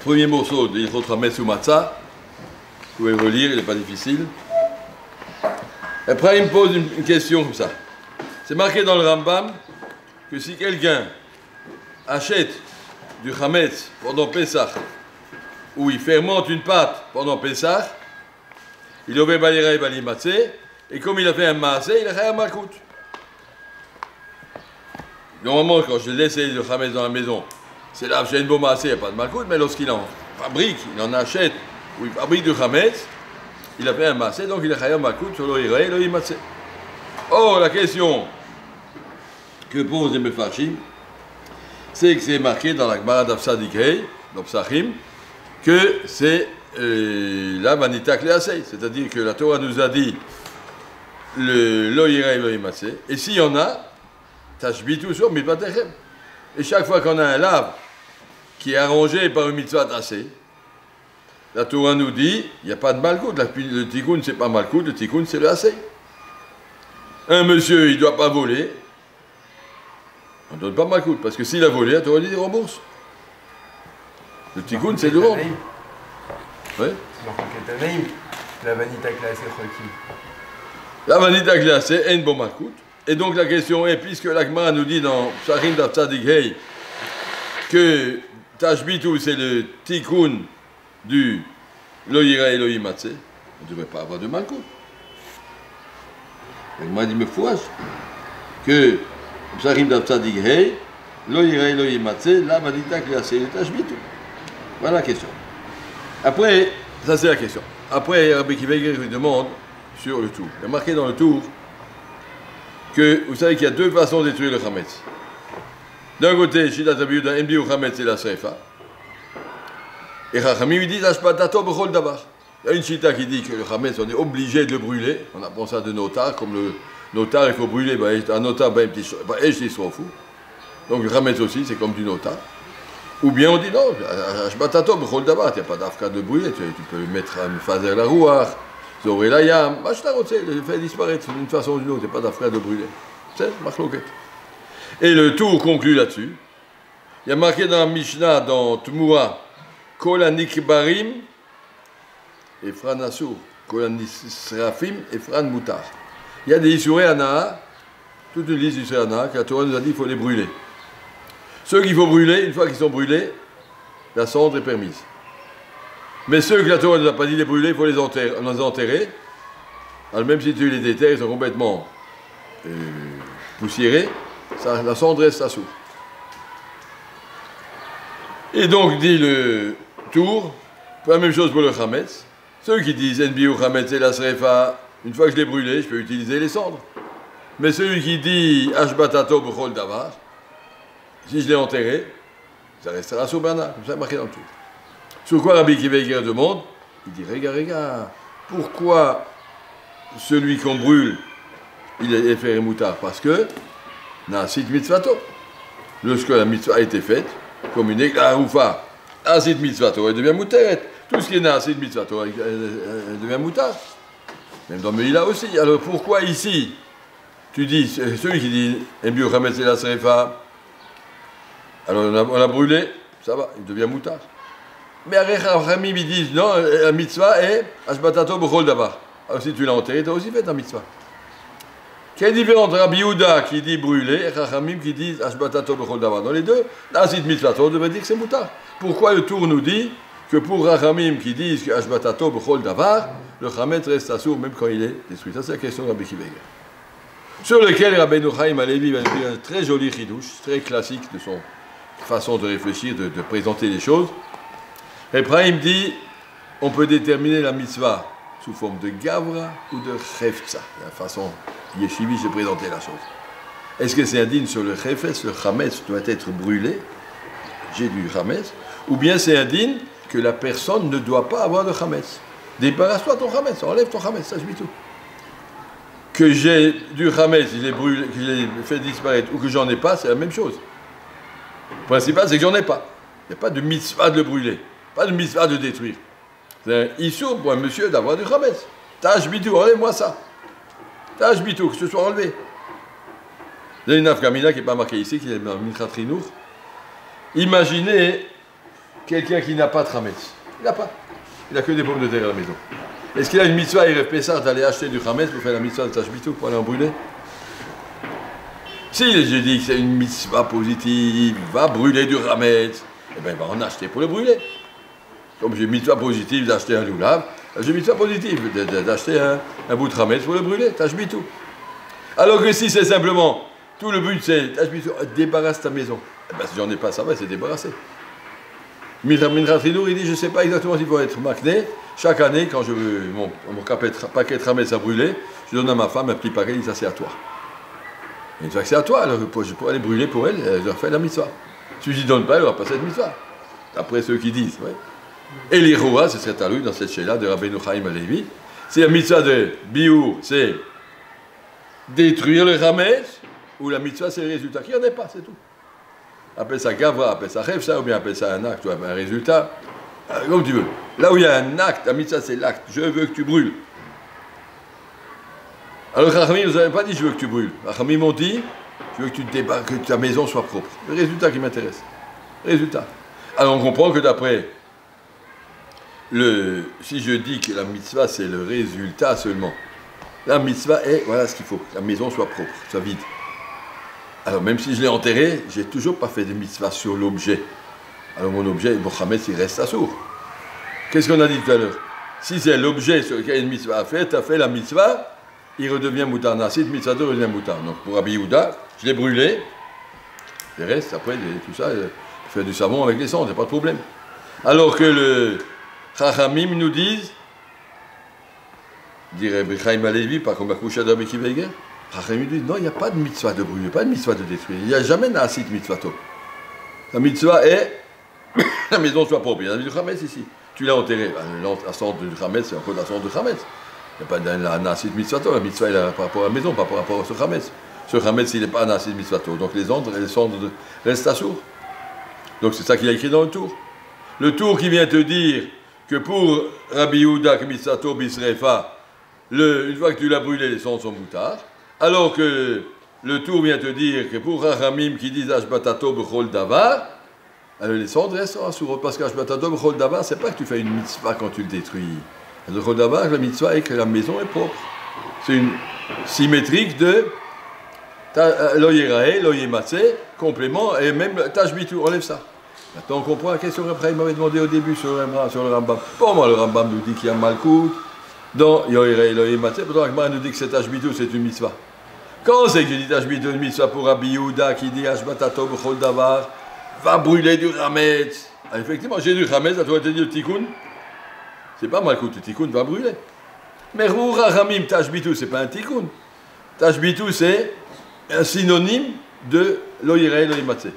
Premier morceau de Ilchot Chametz ou Matzah. Vous pouvez relire, il n'est pas difficile. Après, il me pose une question comme ça. C'est marqué dans le Rambam que si quelqu'un achète du Chametz pendant Pessah, ou il fermente une pâte pendant Pessah, il aurait balira et bali matzeh, et comme il a fait un maaseh, il a fait un malkout. Normalement, quand je laisse le Chametz dans la maison, c'est là, j'ai une bonne maaseh, il n'y a pas de malkout, mais lorsqu'il en fabrique, il en achète, ou il fabrique du Chametz, il a fait un maaseh, donc il a fait un malkout sur l'oïra et l'oïmatzeh. Or, la question que pose les Mefarshim, c'est que c'est marqué dans la Gemara d'Afsadik Hei, dans Psachim, que c'est la Vanita Kleasei, c'est-à-dire que la Torah nous a dit le Loïra et l'Oïmatzeh, et s'il y en a, Tashbitu sur Mitbatechem. Et chaque fois qu'on a un lave qui est arrangé par une mitzvah assez, la Torah nous dit, il n'y a pas de malkout, le tikkun c'est pas malkout, le tikkun c'est le assez. Un monsieur, il ne doit pas voler, on ne donne pas malkout, parce que s'il a volé, la Torah dit, il rembourse. Le tikkun c'est de rendre. Oui. La vanita classée, la vanita classée est une bonne malkout. Et donc la question est, puisque l'Agma nous dit dans Psachim d'Afsadik Hei que Tashbitu c'est le tikkun du Loïra et l'Oïmatzeh, on ne devrait pas avoir de malkout. L'Agma dit, me fouage, que Psachim d'Afsadik Hei, Loïra et l'Oïmatzeh, la vanita classée, le Tashbitu. Voilà la question. Après, ça c'est la question. Après, Rabbi Akiva lui demande sur le tour. Il y a marqué dans le tour que vous savez qu'il y a deux façons de détruire le Chametz. D'un côté, Shidat Rabbi Yehuda Embi ou Chametz c'est la Srefa. Et Chachamim lui dit Ashbatato b'chol davar. Il y a une Shita qui dit que le Chametz on est obligé de le brûler. On apprend ça de notar, comme le notar il faut brûler. Un notar, il s'en fout. Donc le Chametz aussi, c'est comme du notar. Ou bien on dit non, Ashbatato b'chol davar, il n'y a pas d'afka de brûler. Tu peux mettre un fazer la rouar. Zoré la yam, le fait disparaître d'une façon ou d'une autre, il n'y a pas d'affaire de brûler. C'est machloket. Et le tour conclut là-dessus. Il y a marqué dans la Mishnah, dans Tmura, Kolanik Barim, et Fran Asur, Kolanik Srafim, et Fran Moutar. Il y a des Isuré Anaa, toute une liste d'Isuré Anaa, que la Torah nous a dit qu'il faut les brûler. Ceux qu'il faut brûler, une fois qu'ils sont brûlés, la cendre est permise. Mais ceux que la Torah ne nous a pas dit de les brûler, il faut les enterrer. Alors même si tu les déterres, ils sont complètement poussiérés, la cendre reste assourde. Et donc, dit le tour, la même chose pour le Chametz. Ceux qui disent Enbi ou Chametz et la Srefa, une fois que je l'ai brûlé, je peux utiliser les cendres. Mais celui qui dit Ashbatato b'chol davar, si je l'ai enterré, ça restera sous Bernard, comme ça marqué dans le tour. Sur quoi Rabbi Akiva demande, il dit, regarde, pourquoi celui qu'on brûle, il est fait moutard? Parce que, Nasit mitzvato, lorsque la mitzvah a été faite, comme une éclaroufa, Nasit mitzvato, elle devient mouteret. Tout ce qui est Nasit mitzvato, elle devient moutard. Même dans Meïla aussi. Alors pourquoi ici, tu dis, celui qui dit, Embiou Chametz et la Srefa, alors on a brûlé, ça va, il devient moutard. Mais Rachamim ils disent non, la mitzvah est Ashbatato b'chol davar. Alors si tu l'as enterré, tu as aussi fait ta mitzvah. Quelle différence entre Rabbi Yehuda qui dit brûler et Rachamim qui dit Ashbatato b'chol davar? Dans les deux, dans cette mitzvah, on devrait dire que c'est moutard. Pourquoi le tour nous dit que pour Rachamim qui disent que Ashbatato b'chol davar, le Chametz reste assourd même quand il est détruit? Ça c'est la question de Rabbi Akiva. Sur lequel Rabbeinu Chaim Halevi va nous dire un très joli chidouche, très classique de son façon de réfléchir, de présenter les choses. Ephraim dit, on peut déterminer la mitzvah sous forme de gavra ou de chefza, la façon yeshiviche de présenter la chose. Est-ce que c'est indigne sur le chefes, le chametz doit être brûlé, j'ai du chametz, ou bien c'est indigne que la personne ne doit pas avoir de chametz? Débarrasse-toi ton chametz, enlève ton chametz, ça je dis tout. Que j'ai du chametz, je l'ai brûlé, que je l'ai fait disparaître, ou que j'en ai pas, c'est la même chose. Le principal, c'est que j'en ai pas. Il n'y a pas de mitzvah de le brûler. Pas de mitzvah de détruire. C'est un issur pour un monsieur d'avoir du chametz. Tâche bitou, enlève-moi ça. Tâche bitou, que ce soit enlevé. Il y a une afkamina qui n'est pas marquée ici, qui est dans Minchat Rinour. Imaginez quelqu'un qui n'a pas de Hametz. Il n'a pas. Il n'a que des pommes de terre à la maison. Est-ce qu'il a une mitzvah Erev Pessah d'aller acheter du Hametz pour faire la mitzvah de Tashbitou, pour aller en brûler? Si je dis que c'est une mitzvah positive, va brûler du Hametz, eh bien il va en acheter pour le brûler. Comme j'ai une mitzvah positive d'acheter un loulav, j'ai une mitzvah positive d'acheter un bout de Hametz pour le brûler, Tashbitou. Alors que si c'est simplement, tout le but c'est Tashbitou, débarrasse ta maison. Eh bien si j'en ai pas, ça va, c'est débarrassé. Minrat Ridour, il dit, je ne sais pas exactement s'il faut être makné. Chaque année, quand je veux mon paquet de Hametz à brûler, je donne à ma femme un petit paquet, il dit, ça c'est à toi. Et une fois que c'est à toi, alors je pourrais aller brûler pour elle, je leur fais la mitzvah. Si je n'y donne pas, elle n'aura pas cette mitzvah. D'après ceux qui disent, ouais. Et les rois, ce serait à lui dans cette chez-là de Rabbeinu Chaim Alevi. C'est la mitzvah de Biour, c'est détruire le Hametz, ou la mitzvah c'est le résultat. Qu'il n'y en ait pas, c'est tout. Appelle ça Gavra, appelle ça Revsa, ou bien appelle ça un acte, ou un résultat. Comme tu veux. Là où il y a un acte, la mitzvah c'est l'acte. Je veux que tu brûles. Alors Rachamim, vous n'avez pas dit je veux que tu brûles. Rachamim m'ont dit je veux que tu te débarques, que ta maison soit propre. Le résultat qui m'intéresse. Résultat. Alors on comprend que d'après si je dis que la mitzvah c'est le résultat seulement, la mitzvah est voilà ce qu'il faut, que la maison soit propre, soit vide. Alors même si je l'ai enterré, j'ai toujours pas fait de mitzvah sur l'objet. Alors mon objet, bon Hametz, il reste assourd. Qu'est-ce qu'on a dit tout à l'heure? Si c'est l'objet sur lequel une mitzvah a fait, tu as fait la mitzvah, il redevient moutar nasid, mitzvah redevient moutar. Donc pour Rabbi Yehuda, je l'ai brûlé, il reste après tout ça, faire du savon avec les cendres, il n'y a pas de problème. Alors que le Chachamim nous disent, dirait Chaim Alevi, pas comme Akoucha d'Abi Kiveiger, Chachamim dit non, il n'y a pas de mitzvah de brûler, pas de mitzvah de détruire, il n'y a jamais nasid mitzvato. La mitzvah est la maison soit propre. Il y a du Hametz ici. Tu l'as enterré. La sorte de Hametz, c'est encore la sorte de Hametz. Il n'y a pas d'un nasid mitzvato. La mitzvah est par rapport à la maison, pas par rapport à ce Hametz. Ce Hametz, il n'est pas un nasid mitzvato. Donc les cendres restent assourds. Donc c'est ça qu'il a écrit dans le tour. Le tour qui vient te dire que pour Rabbi Yehuda, que mitzvato bisrefa, une fois que tu l'as brûlé, les cendres sont moutards. Alors que le tour vient te dire que pour Rachamim qui disent Ashbatato b'chol davar, alors les cendres restent assourdes, parce qu'Ashbatato b'chol davar, c'est pas que tu fais une mitzvah quand tu le détruis. B'chol davar, la mitzvah est que la maison est propre. C'est une symétrique de lo yerae, lo yematzeh, complément, et même tashbitu, enlève ça. Maintenant on comprend la question qu'après il m'avait demandé au début sur le Rambam. Pour moi le Rambam nous dit qu'il y a malkout, dans lo yerae, lo yematzeh, pourtant Agmara nous dit que c'est tashbitu, c'est une mitzvah. Quand c'est que je dis tashbitu, une mitzvah pour Rabbi Yehuda qui dit Ashbatato b'chol davar, va brûler du Hametz. Ah, effectivement, j'ai du Hametz, ça doit te dire le tikkun. C'est pas mal que le tikkun va brûler. Mais pour Rachamim, tashbitu, c'est pas un tikkun. Tashbitu, c'est un synonyme de lo yerae, lo yematzeh.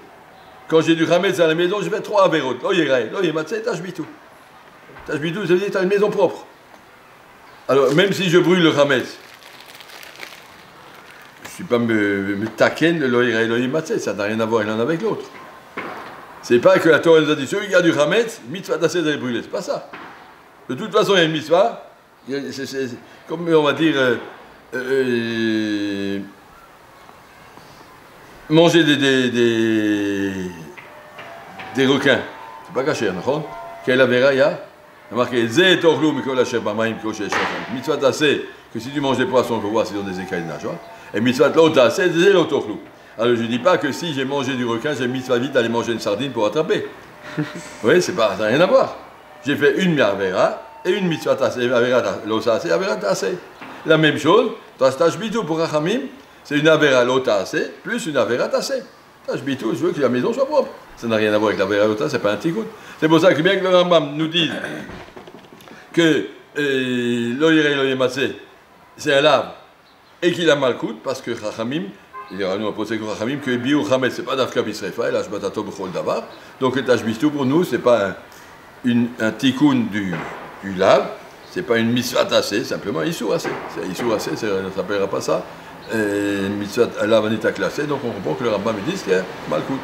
Quand j'ai du Hametz à la maison, je fais 3 averot. Lo yerae, lo yematzeh, tashbitu. Tashbitu, ça veut dire que tu as une maison propre. Alors, même si je brûle le Hametz, je ne suis pas me taquen le lo yerae, lo yematzeh, ça n'a rien à voir l'un avec l'autre. C'est pas que la Torah nous a dit, celui qui a du Hametz, mitzvah d'assez d'aller brûler, c'est pas ça. De toute façon, il y a une mitzvah, c'est comme on va dire, manger des requins, c'est pas caché, non? Quelle avéra il y a? Il y a marqué, Zé torlou mikol asher b'mayim kosher shachem. Mitzvah d'assez, que si tu manges des poissons, il faut voir s'ils ont des écailles de nageoire. Et mitzvah de l'autre d'assez, Zé lo torlou. Alors je ne dis pas que si j'ai mangé du requin, j'ai mitzvah vite d'aller manger une sardine pour attraper. Oui, ça n'a rien à voir. J'ai fait une avera et une mitzvah tassé, avera l'osasé, avera tassé. La même chose, tashbitu pour Rachamim, c'est une avera l'otassé plus une avera tassé. Tashbitu, je veux que la maison soit propre. Ça n'a rien à voir avec l'avera l'otassé, c'est pas un tikkun. C'est pour ça que bien que le Rambam nous dise que lo yerae lo yematzeh, c'est un lave et qu'il a malkout, parce que Rachamim, il y aura nous à poser que Rachamim que Biur Hametz, c'est pas d'Afka Bisrefa, et l'Ashbatato b'chol davar. Donc le Tashbitu pour nous, c'est pas un tikkun du lave, c'est pas une mitzvah tassé, simplement Issur assez. C'est Issur assez, ça ne s'appellera pas ça. Une mitzvah lavanita classée, donc on comprend que le Rambam me dit qu'il y a malkout.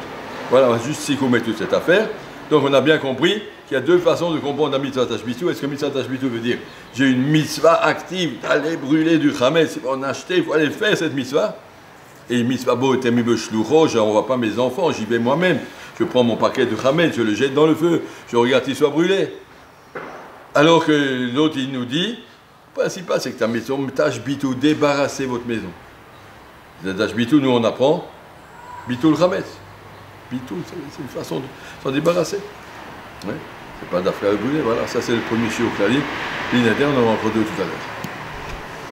Voilà, on va juste sikoumer toute cette affaire. Donc on a bien compris qu'il y a deux façons de comprendre la mitzvah tashbitu. Est-ce que mitzvah tashbitu veut dire j'ai une mitzvah active d'aller brûler du Hametz, il faut en acheter, il faut aller faire cette mitzvah? Et mitzvah bo etem b'shlucho, j'envoie pas mes enfants, j'y vais moi-même. Je prends mon paquet de Hametz, je le jette dans le feu, je regarde qu'il soit brûlé. Alors que l'autre, il nous dit, le principal, c'est que ta maison, tâche bitou, débarrassez votre maison. La tâche bitou, nous on apprend, bitou le Hametz. Bitou, c'est une façon de s'en débarrasser. Ouais. C'est pas d'affaire à brûler, voilà, ça c'est le premier shiur klali. L'inader, on en aura encore deux tout à l'heure.